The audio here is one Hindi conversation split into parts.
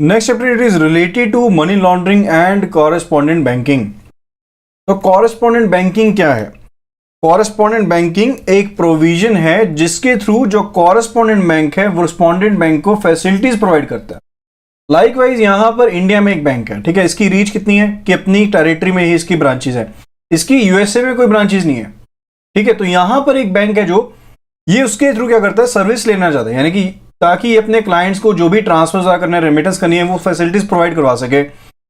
Next chapter it is related to money laundering and correspondent banking. तो कॉरेस्पॉन्डेंट बैंकिंग क्या है? कॉरेस्पॉन्डेंट बैंकिंग एक प्रोविजन है जिसके थ्रू जो कॉरेस्पॉन्डेंट बैंक है वो रिस्पॉन्डेंट बैंक को फैसिलिटीज प्रोवाइड करता है। लाइकवाइज यहां पर इंडिया में एक बैंक है, ठीक है, इसकी रीच कितनी है कि अपनी टेरिटरी में ही इसकी ब्रांचेस है, इसकी यूएसए में कोई ब्रांचेस नहीं है, ठीक है। तो यहां पर एक बैंक है जो ये उसके थ्रू क्या करता है, सर्विस लेना चाहता है, यानी कि ताकि अपने क्लाइंट्स को जो भी ट्रांसफर करना है, रेमिटेंस करनी है, वो फैसिलिटीज प्रोवाइड करवा सके।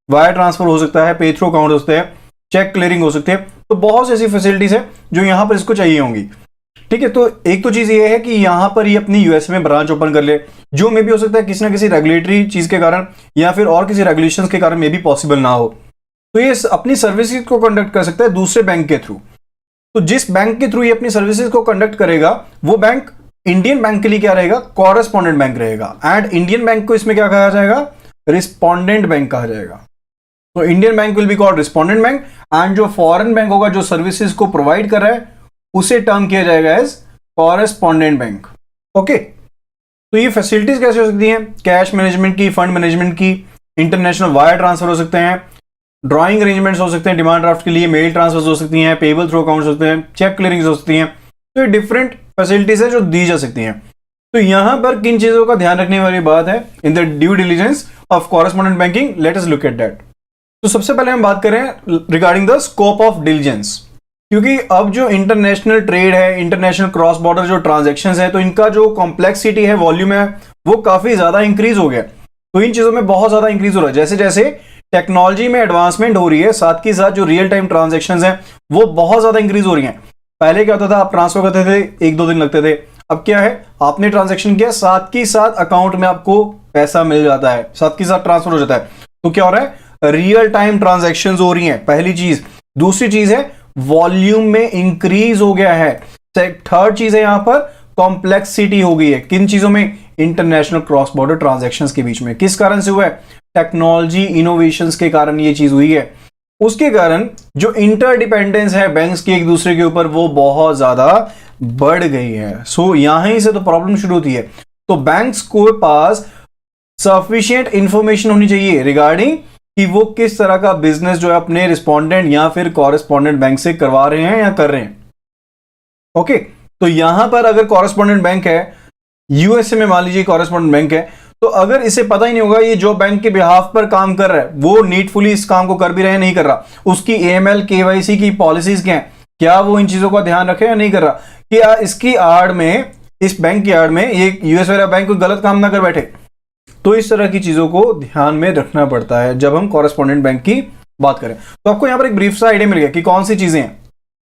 वायर ट्रांसफर हो सकता है, पे थ्रू अकाउंट हो सकते हैं, चेक क्लियरिंग हो सकती है, तो बहुत सी ऐसी फैसिलिटीज है जो यहां पर इसको चाहिए होंगी, ठीक है। तो एक तो चीज ये है कि यहां पर ये अपनी यूएसए में ब्रांच ओपन कर ले, जो मे भी हो सकता है किसी ना किसी रेगुलेटरी चीज के कारण या फिर और किसी रेगुलेशंस के कारण मे भी पॉसिबल ना हो, तो ये अपनी सर्विसेज को कंडक्ट कर सकता है दूसरे बैंक के थ्रू। तो जिस बैंक के थ्रू ये अपनी सर्विसेज को कंडक्ट करेगा वो बैंक इंडियन बैंक के लिए क्या रहेगा, कॉरेस्पॉन्डेंट बैंक रहेगा। एंड इंडियन बैंक को इसमें क्या कहा जाएगा, रिस्पॉन्डेंट बैंक कहा जाएगा। तो Indian bank will be called respondent bank and जो फॉरेन बैंक होगा जो सर्विसेज को प्रोवाइड कर रहा है उसे टर्म किया जाएगा एज कॉरेस्पॉन्डेंट बैंक। ओके, तो ये फैसिलिटीज कैसे हो सकती हैं, कैश मैनेजमेंट की, फंड मैनेजमेंट की, इंटरनेशनल वायर ट्रांसफर हो सकते हैं, ड्राइंग अरेंजमेंट्स हो सकते हैं, डिमांड ड्राफ्ट के लिए मेल ट्रांसफर हो सकती हैं, पेबल थ्रू अकाउंट्स हो सकते हैं, चेक क्लियरिंग हो सकती हैं। तो ये डिफरेंट फैसिलिटीज है जो दी जा सकती हैं। तो यहां पर किन चीजों का ध्यान रखने वाली बात है in the due diligence of correspondent banking, let us look at that. तो सबसे पहले हम बात करें regarding the scope of diligence, क्योंकि अब जो इंटरनेशनल ट्रेड है, इंटरनेशनल क्रॉस बॉर्डर जो ट्रांजैक्शंस है, तो इनका जो कॉम्प्लेक्सिटी है, वॉल्यूम है, वो काफी ज्यादा इंक्रीज हो गया। तो इन चीजों में बहुत ज्यादा इंक्रीज हो रहा है। जैसे जैसे टेक्नोलॉजी में एडवांसमेंट हो रही है, साथ ही साथ जो रियल टाइम ट्रांजैक्शंस हैं वो बहुत ज्यादा इंक्रीज हो रही हैं। पहले क्या होता था, आप ट्रांसफर करते थे 1-2 दिन लगते थे, अब क्या है, आपने ट्रांजैक्शन किया, साथ ही साथ अकाउंट में आपको पैसा मिल जाता है, साथ ही साथ ट्रांसफर हो जाता है। तो क्या हो रहा है, रियल टाइम ट्रांजैक्शंस हो रही हैं, पहली चीज। दूसरी चीज है वॉल्यूम में इंक्रीज हो गया है। थर्ड चीज है यहां पर कॉम्प्लेक्सिटी हो गई है। किन चीजों में, इंटरनेशनल क्रॉस बॉर्डर ट्रांजैक्शंस के बीच में। किस कारण से हुआ है, टेक्नोलॉजी इनोवेशंस के कारण ये चीज हुई है। उसके कारण जो इंटरडिपेंडेंस है बैंक्स की एक दूसरे के ऊपर वो बहुत ज्यादा बढ़ गई है। सो यहीं से तो प्रॉब्लम शुरू होती है। तो बैंक्स को पास सफिशिएंट इंफॉर्मेशन होनी चाहिए रिगार्डिंग कि वो किस तरह का बिजनेस जो है अपने रिस्पॉन्डेंट या फिर कॉरेस्पॉन्डेंट बैंक से करवा रहे हैं या कर रहे हैं। ओके, तो यहां पर अगर कॉरेस्पॉन्डेंट बैंक है, यूएसए में मान लीजिए कॉरेस्पॉन्डेंट बैंक है, तो अगर इसे पता ही नहीं होगा ये जो बैंक के बिहाफ पर काम कर रहा है वो नीडफुली इस काम को कर भी रहे हैं नहीं कर रहा, उसकी एएमएल केवाईसी की पॉलिसीज क्या है, क्या वो इन चीजों का ध्यान रखे या नहीं कर रहा, क्या इसकी आड़ में, इस बैंक की आड़ में ये यूएस वाला बैंक कोई गलत काम ना कर बैठे। तो इस तरह की चीजों को ध्यान में रखना पड़ता है जब हम कॉरेस्पॉन्डेंट बैंक की बात करें। तो आपको यहां पर एक ब्रीफ सा आइडिया मिल गया कि कौन सी चीजें हैं।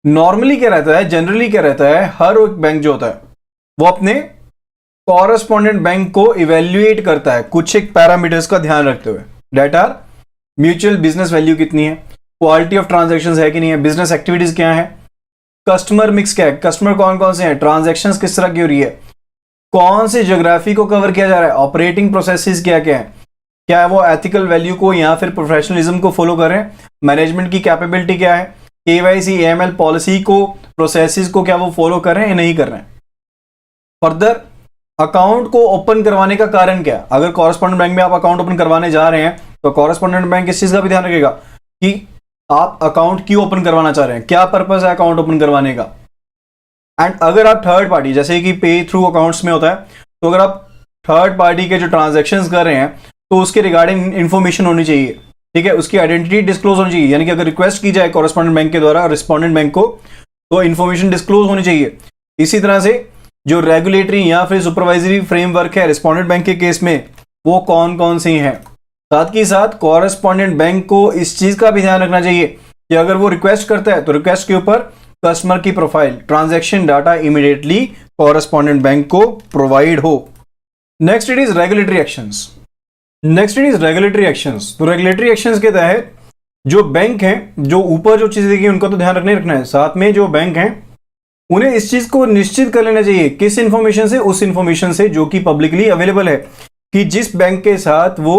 नॉर्मली क्या रहता है, जनरली क्या रहता है, हर एक बैंक जो होता है वो अपने कॉरेस्पॉन्डेंट बैंक को इवेल्युएट करता है कुछ एक पैरामीटर्स का ध्यान रखते हुए। That are mutual business value कितनी है, क्वालिटी ऑफ ट्रांजैक्शंस है कि नहीं है, बिजनेस एक्टिविटीज क्या है, कस्टमर मिक्स क्या है, कस्टमर कौन कौन से हैं, ट्रांजैक्शंस किस तरह की हो रही है, कौन से ज्योग्राफी को कवर किया जा रहा है, ऑपरेटिंग प्रोसेसेस क्या क्या है, क्या वो एथिकल वैल्यू को या फिर प्रोफेशनलिज्म को फॉलो कर रहे हैं, मैनेजमेंट की कैपेबिलिटी क्या है, केवाईसी एएमएल पॉलिसी को, प्रोसेसेस को क्या वो फॉलो कर रहे हैं या नहीं कर रहे हैं। फर्दर अकाउंट को ओपन करवाने का कारण क्या है, अगर कॉरेस्पॉन्डेंट बैंक में आप अकाउंट ओपन करवाने जा रहे हैं तो कॉरेस्पॉन्डेंट बैंक इस चीज का भी ध्यान रखेगा कि आप अकाउंट क्यों ओपन करवाना चाह रहे हैं, क्या पर्पस है अकाउंट ओपन करवाने का। एंड अगर आप थर्ड पार्टी, जैसे कि पे थ्रू अकाउंट्स में होता है, तो अगर आप थर्ड पार्टी के जो ट्रांजैक्शंस कर रहे हैं तो उसके रिगार्डिंग इंफॉर्मेशन होनी चाहिए, ठीक है, उसकी आइडेंटिटी डिस्क्लोज होनी चाहिए। यानी कि अगर रिक्वेस्ट की जाए कॉरेस्पॉन्डेंट बैंक के द्वारा रिस्पॉन्डेंट बैंक को तो इंफॉर्मेशन डिस्क्लोज होनी चाहिए। इसी तरह से जो रेगुलेटरी या फिर सुपरवाइजरी फ्रेमवर्क है रिस्पॉन्डेंट बैंक के केस में वो कौन कौन सी हैं। साथ ही साथ कॉरेस्पॉन्डेंट बैंक को इस चीज का भी ध्यान रखना चाहिए कि अगर वो रिक्वेस्ट करता है तो रिक्वेस्ट के ऊपर कस्टमर की profile, transaction data immediately correspondent bank को प्रोवाइड हो। Next it is regulatory actions. तो रेगुलेटरी एक्शंस के तहत जो बैंक हैं, जो ऊपर जो चीजें देखी उनका तो ध्यान रखना है, साथ में जो बैंक हैं उन्हें इस चीज को निश्चित कर लेना चाहिए, किस इंफॉर्मेशन से, उस इंफॉर्मेशन से जो कि पब्लिकली अवेलेबल है, कि जिस बैंक के साथ वो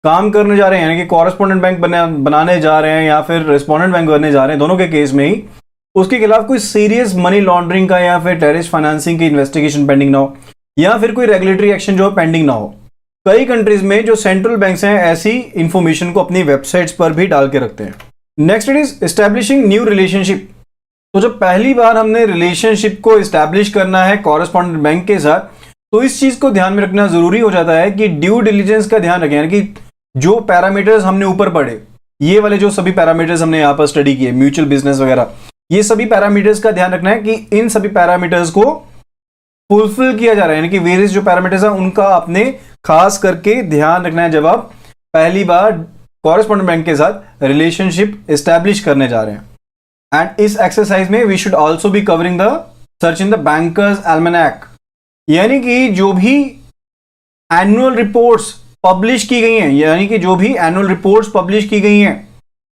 काम करने जा रहे हैं, यानी कि कॉरेस्पॉन्डेंट बैंक बनाने जा रहे हैं या फिर रिस्पॉन्डेंट बैंक बनने जा रहे हैं, दोनों के केस में ही उसके खिलाफ कोई सीरियस मनी लॉन्ड्रिंग का या फिर टेररिस्ट फाइनेंसिंग की इन्वेस्टिगेशन पेंडिंग ना हो, या फिर कोई रेगुलेटरी एक्शन जो पेंडिंग ना हो। कई कंट्रीज में जो सेंट्रल बैंक्स हैं ऐसी इंफॉर्मेशन को अपनी वेबसाइट्स पर भी डाल के रखते हैं। Next it is establishing new relationship. तो जब पहली बार हमने रिलेशनशिप को एस्टैब्लिश करना है कॉरेस्पॉन्डेंट बैंक के साथ, तो इस चीज को ध्यान में रखना जरूरी हो जाता है कि ड्यू डिलीजेंस का ध्यान रखें, यानी कि जो पैरामीटर्स हमने ऊपर पढ़े, ये वाले जो सभी पैरामीटर्स हमने यहाँ पर स्टडी किए, म्यूचुअल बिजनेस वगैरह, ये सभी पैरामीटर्स का ध्यान रखना है कि इन सभी पैरामीटर्स को फुलफिल किया जा रहा है, यानी कि वेरियस जो पैरामीटर्स हैं उनका आपने खास करके ध्यान रखना है जब आप पहली बार कॉरेस्पॉन्डेंट बैंक के साथ रिलेशनशिप एस्टैब्लिश करने जा रहे हैं। एंड इस एक्सरसाइज में we should also be covering the search in the bankers almanac, यानी कि जो भी एनुअल रिपोर्ट्स पब्लिश की गई हैं, यानी कि जो भी एनुअल रिपोर्ट्स पब्लिश की गई हैं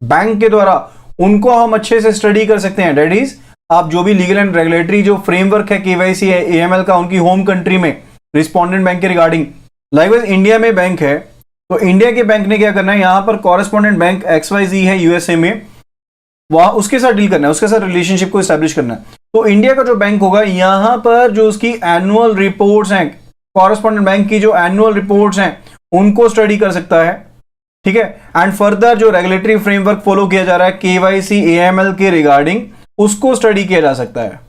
बैंक के द्वारा, उनको हम अच्छे से स्टडी कर सकते हैं। दैट इज आप जो भी लीगल एंड रेगुलेटरी जो फ्रेमवर्क है केवाईसी है एएमएल का उनकी होम कंट्री में रिस्पोंडेंट बैंक के रिगार्डिंग, लाइकवाइज इंडिया में बैंक है तो इंडिया के बैंक ने क्या करना है, यहां पर कॉरेस्पॉन्डेंट बैंक XYZ है यूएसए में, वहां उसके साथ डील करना है, उसके साथ रिलेशनशिप को एस्टैब्लिश करना है। तो इंडिया का जो बैंक होगा यहां पर जो उसकी एनुअल रिपोर्ट्स हैं, कॉरेस्पॉन्डेंट बैंक की जो एनुअल रिपोर्ट्स हैं उनको स्टडी कर सकता है, ठीक है। एंड फर्दर जो रेगुलेटरी फ्रेमवर्क फॉलो किया जा रहा है केवाईसी एएमएल के रिगार्डिंग, उसको स्टडी किया जा सकता है।